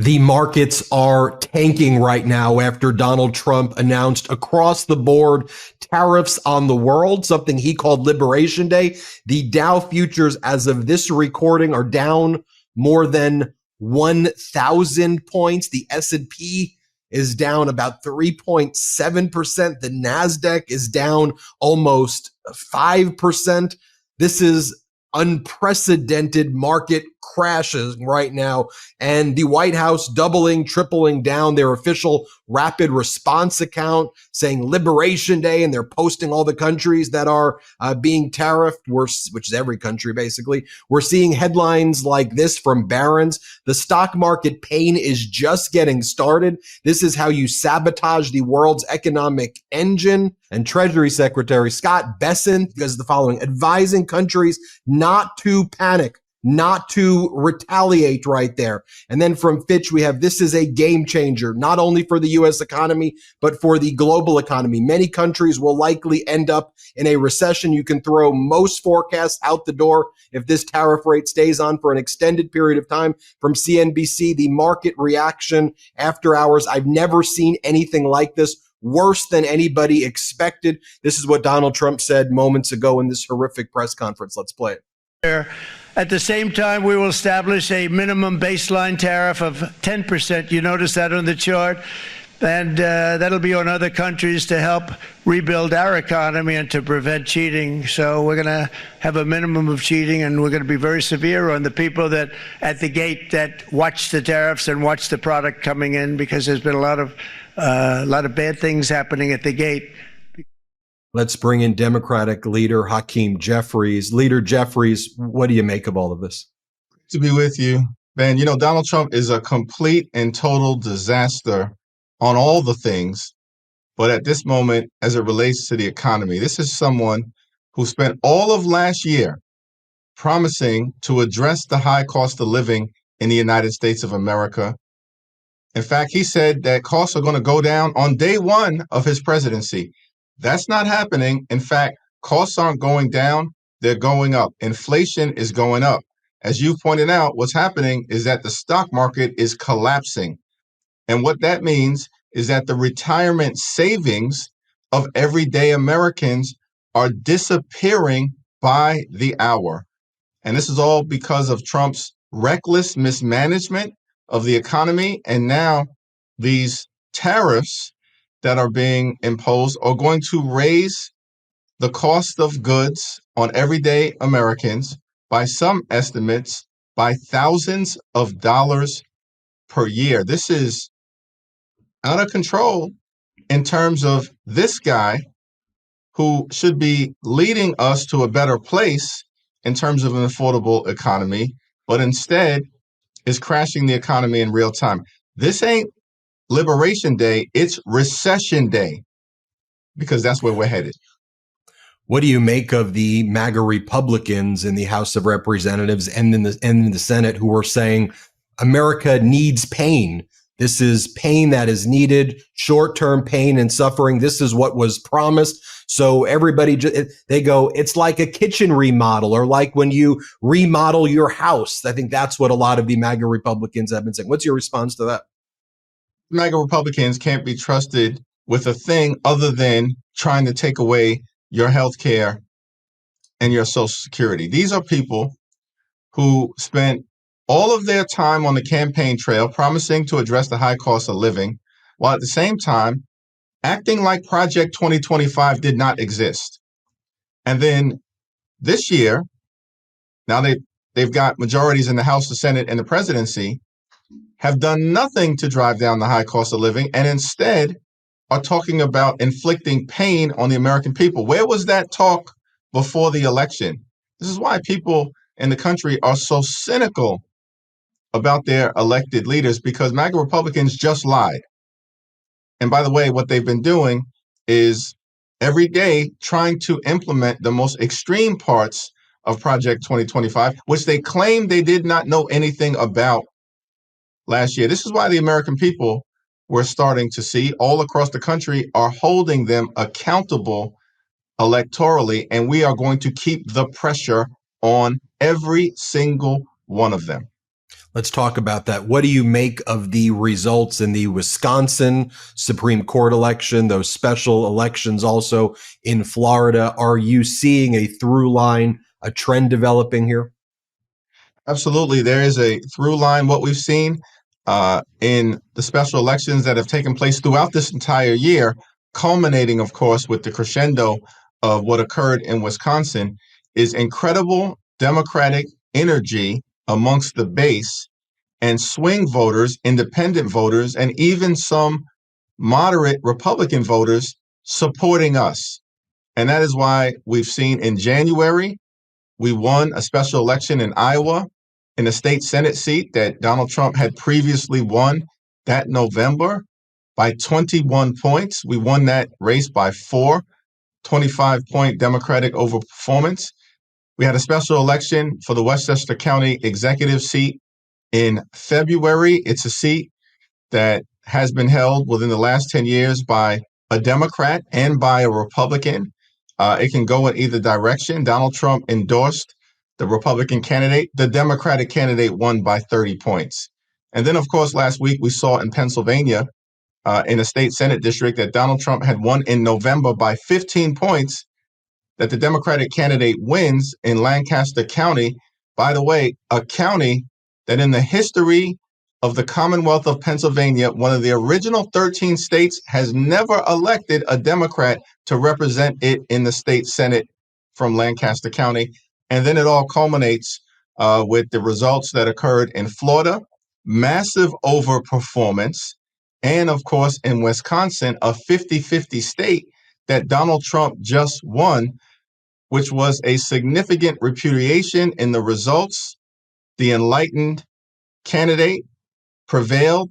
The markets are tanking right now after Donald Trump announced across the board tariffs on the world, something he called Liberation Day. The Dow futures, as of this recording, are down more than 1,000 points. The S&P is down about 3.7%. The NASDAQ is down almost 5%. This is unprecedented market crashes right now, and the White House doubling, tripling down their official rapid response account saying Liberation Day, and they're posting all the countries that are being tariffed, which is every country basically. We're seeing headlines like this from Barron's: the stock market pain is just getting started. This is how you sabotage the world's economic engine. And Treasury Secretary Scott Bessent does the following, advising countries not to panic, not to retaliate right there. And then from Fitch, we have, this is a game changer, not only for the U.S. economy, but for the global economy. Many countries will likely end up in a recession. You can throw most forecasts out the door if this tariff rate stays on for an extended period of time. From CNBC, the market reaction after hours, I've never seen anything like this. Worse than anybody expected. This is what Donald Trump said moments ago in this horrific press conference. Let's play it. At the same time, we will establish a minimum baseline tariff of 10%. You notice that on the chart? And that'll be on other countries to help rebuild our economy and to prevent cheating. So we're going to have a minimum of cheating, and we're going to be very severe on the people that at the gate that watch the tariffs and watch the product coming in, because there's been a lot of bad things happening at the gate. Let's bring in Democratic leader Hakeem Jeffries. Leader Jeffries, what do you make of all of this? To be with you, Ben. You know, Donald Trump is a complete and total disaster on all the things. But at this moment, as it relates to the economy, this is someone who spent all of last year promising to address the high cost of living in the United States of America. In fact, he said that costs are going to go down on day one of his presidency. That's not happening. In fact, costs aren't going down, they're going up. Inflation is going up. As you pointed out, what's happening is that the stock market is collapsing. And what that means is that the retirement savings of everyday Americans are disappearing by the hour. And this is all because of Trump's reckless mismanagement of the economy. And now these tariffs that are being imposed are going to raise the cost of goods on everyday Americans by some estimates by thousands of dollars per year. This is out of control in terms of this guy who should be leading us to a better place in terms of an affordable economy, but instead is crashing the economy in real time. This ain't Liberation Day, it's Recession Day, because that's where we're headed. What do you make of the MAGA Republicans in the House of Representatives and in the Senate who are saying America needs pain? This is pain that is needed, short-term pain and suffering. This is what was promised. So everybody, they go, it's like a kitchen remodel, or like when you remodel your house. I think that's what a lot of the MAGA Republicans have been saying. What's your response to that? MAGA Republicans can't be trusted with a thing other than trying to take away your health care and your Social Security. These are people who spent all of their time on the campaign trail promising to address the high cost of living, while at the same time acting like Project 2025 did not exist. And then this year, now they've got majorities in the House, the Senate, and the presidency, have done nothing to drive down the high cost of living, and instead are talking about inflicting pain on the American people. Where was that talk before the election? This is why people in the country are so cynical about their elected leaders, because MAGA Republicans just lied. And by the way, what they've been doing is every day trying to implement the most extreme parts of Project 2025, which they claim they did not know anything about last year. This is why the American people, we're starting to see all across the country, are holding them accountable electorally, and we are going to keep the pressure on every single one of them. Let's talk about that. What do you make of the results in the Wisconsin Supreme Court election, those special elections also in Florida? Are you seeing a through line, a trend developing here? Absolutely. There is a through line. What we've seen in the special elections that have taken place throughout this entire year, culminating, of course, with the crescendo of what occurred in Wisconsin, is incredible Democratic energy amongst the base and swing voters, independent voters, and even some moderate Republican voters supporting us. And that is why we've seen in January, we won a special election in Iowa in a state Senate seat that Donald Trump had previously won that November by 21 points. We won that race by 25-point Democratic overperformance. We had a special election for the Westchester County executive seat in February. It's a seat that has been held within the last 10 years by a Democrat and by a Republican. It can go in either direction. Donald Trump endorsed the Republican candidate. The Democratic candidate won by 30 points. And then, of course, last week we saw in Pennsylvania, in a state Senate district that Donald Trump had won in November by 15 points, that the Democratic candidate wins in Lancaster County. By the way, a county that in the history of the Commonwealth of Pennsylvania, one of the original 13 states, has never elected a Democrat to represent it in the state Senate from Lancaster County. And then it all culminates with the results that occurred in Florida, massive overperformance, and of course in Wisconsin, a 50-50 state that Donald Trump just won, which was a significant repudiation in the results. The enlightened candidate prevailed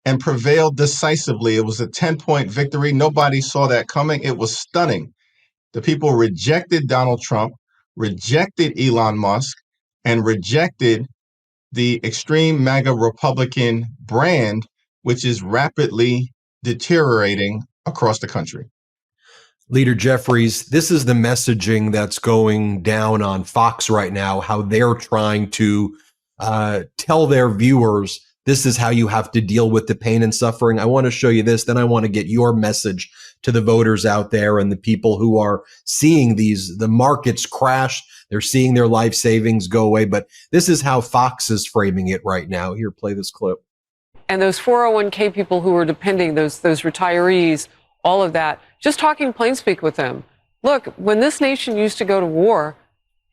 and prevailed decisively. It was a 10-point victory. Nobody saw that coming. It was stunning. The people rejected Donald Trump, rejected Elon Musk, and rejected the extreme MAGA Republican brand, which is rapidly deteriorating across the country. Leader Jeffries, this is the messaging that's going down on Fox right now, how they're trying to tell their viewers this is how you have to deal with the pain and suffering. I want to show you this, then I want to get your message to the voters out there and the people who are seeing the markets crash. They're seeing their life savings go away. But this is how Fox is framing it right now. Here, play this clip. And those 401k people who are depending, those retirees, all of that, just talking plain speak with them. Look, when this nation used to go to war,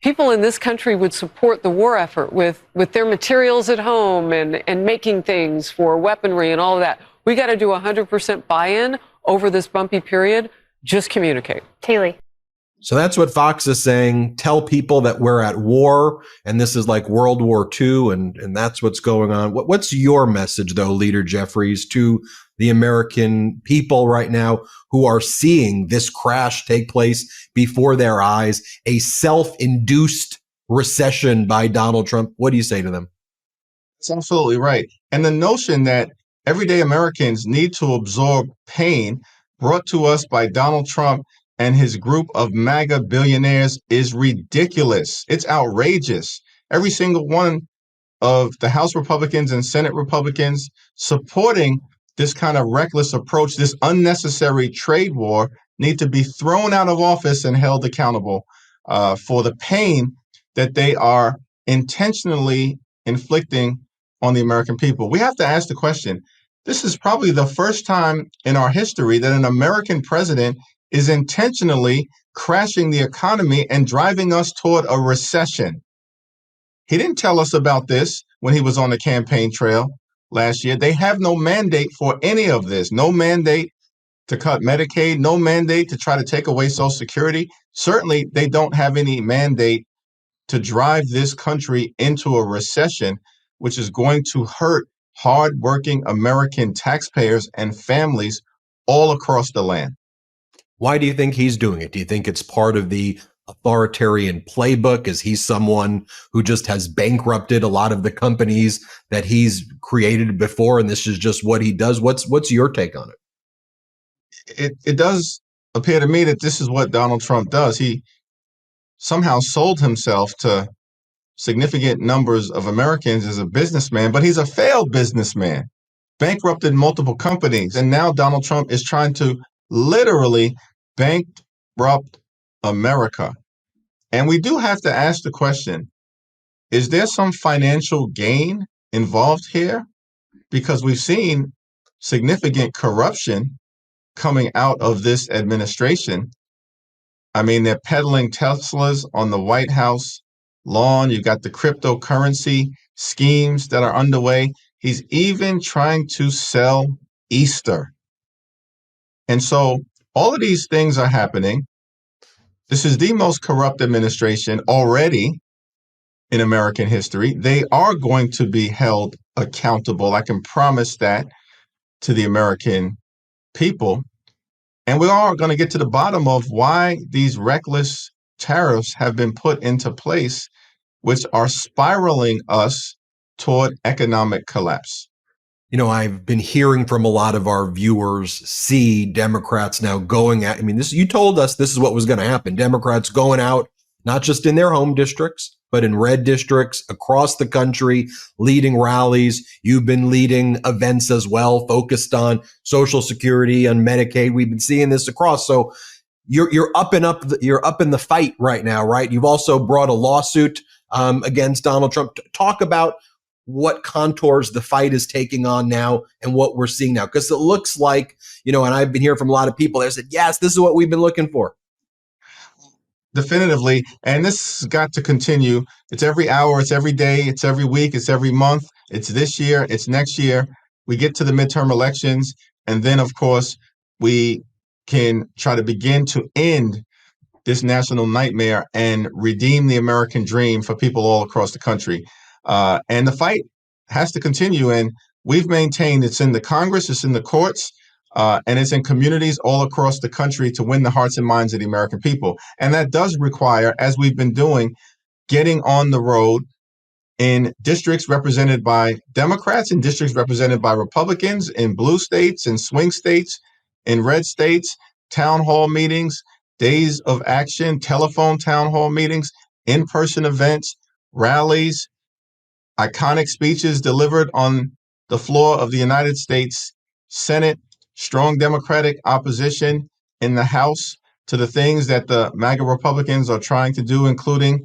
people in this country would support the war effort with their materials at home and making things for weaponry and all of that. We got to do 100% buy-in over this bumpy period. Just communicate. Kaylee. So that's what Fox is saying. Tell people that we're at war and this is like World War II and that's what's going on. What's your message, though, Leader Jeffries, to the American people right now who are seeing this crash take place before their eyes, a self-induced recession by Donald Trump? What do you say to them? That's absolutely right. And the notion that everyday Americans need to absorb pain brought to us by Donald Trump and his group of MAGA billionaires is ridiculous. It's outrageous. Every single one of the House Republicans and Senate Republicans supporting this kind of reckless approach, this unnecessary trade war, need to be thrown out of office and held accountable for the pain that they are intentionally inflicting on the American people. We have to ask the question, this is probably the first time in our history that an American president is intentionally crashing the economy and driving us toward a recession. He didn't tell us about this when he was on the campaign trail last year. They have no mandate for any of this. No mandate to cut Medicaid, no mandate to try to take away Social Security. Certainly, they don't have any mandate to drive this country into a recession, which is going to hurt hardworking American taxpayers and families all across the land. Why do you think he's doing it? Do you think it's part of the authoritarian playbook? Is he someone who just has bankrupted a lot of the companies that he's created before, and this is just what he does? What's your take on it? It does appear to me that this is what Donald Trump does. He somehow sold himself to significant numbers of Americans is a businessman, but he's a failed businessman, bankrupted multiple companies. And now Donald Trump is trying to literally bankrupt America. And we do have to ask the question, is there some financial gain involved here? Because we've seen significant corruption coming out of this administration. I mean, they're peddling Teslas on the White House lawn. You've got the cryptocurrency schemes that are underway. He's even trying to sell Easter. And so all of these things are happening. This is the most corrupt administration already in American history. They are going to be held accountable. I can promise that to the American people. And we are going to get to the bottom of why these reckless tariffs have been put into place, which are spiraling us toward economic collapse. You know, I've been hearing from a lot of our viewers, see Democrats now going at, I mean, this, you told us this is what was going to happen. Democrats going out, not just in their home districts, but in red districts across the country, leading rallies. You've been leading events as well, focused on Social Security, on Medicaid. We've been seeing this across. So you're up in the fight right now, right? You've also brought a lawsuit against Donald Trump. Talk about what contours the fight is taking on now and what we're seeing now. Because it looks like, you know, and I've been hearing from a lot of people that said, yes, this is what we've been looking for. Definitively. And this has got to continue. It's every hour, it's every day, it's every week, it's every month, it's this year, it's next year. We get to the midterm elections. And then, of course, we can try to begin to end this national nightmare and redeem the American dream for people all across the country. And the fight has to continue. And we've maintained it's in the Congress, it's in the courts, and it's in communities all across the country to win the hearts and minds of the American people. And that does require, as we've been doing, getting on the road in districts represented by Democrats and districts represented by Republicans, in blue states, in swing states, in red states, town hall meetings, days of action, telephone town hall meetings, in-person events, rallies, iconic speeches delivered on the floor of the United States Senate, strong Democratic opposition in the House to the things that the MAGA Republicans are trying to do, including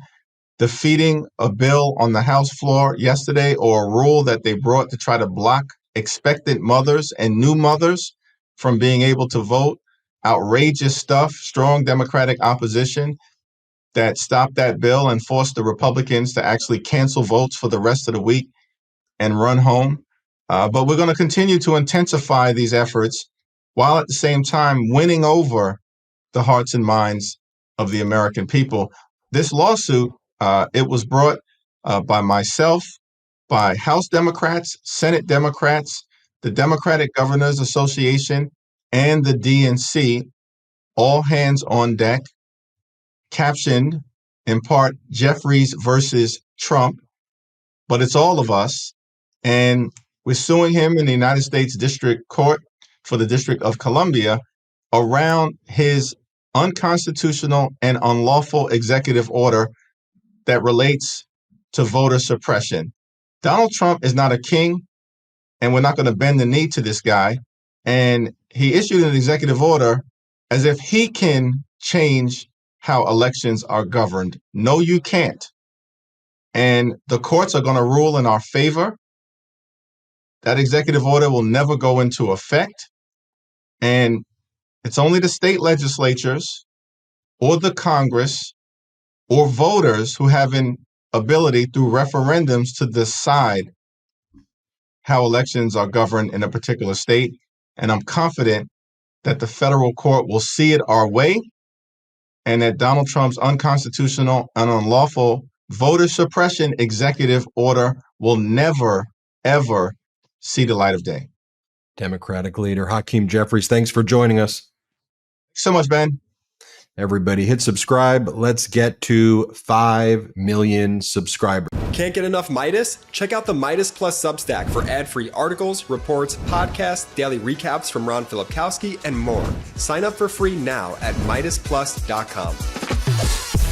defeating a bill on the House floor yesterday, or a rule that they brought to try to block expectant mothers and new mothers from being able to vote. Outrageous stuff, strong Democratic opposition that stopped that bill and forced the Republicans to actually cancel votes for the rest of the week and run home. But we're going to continue to intensify these efforts while at the same time winning over the hearts and minds of the American people. This lawsuit, it was brought by myself, by House Democrats, Senate Democrats, the Democratic Governors Association, and the DNC, all hands on deck, captioned in part Jeffries versus Trump, but it's all of us. And we're suing him in the United States District Court for the District of Columbia around his unconstitutional and unlawful executive order that relates to voter suppression. Donald Trump is not a king, and we're not going to bend the knee to this guy. And he issued an executive order as if he can change how elections are governed. No, you can't. And the courts are going to rule in our favor. That executive order will never go into effect. And it's only the state legislatures or the Congress or voters who have an ability through referendums to decide how elections are governed in a particular state. And I'm confident that the federal court will see it our way, and that Donald Trump's unconstitutional and unlawful voter suppression executive order will never, ever see the light of day. Democratic leader Hakeem Jeffries, thanks for joining us. So much, Ben. Everybody hit subscribe. Let's get to 5 million subscribers. Can't get enough Meidas? Check out the Meidas Plus Substack for ad-free articles, reports, podcasts, daily recaps from Ron Filipkowski, and more. Sign up for free now at MeidasPlus.com.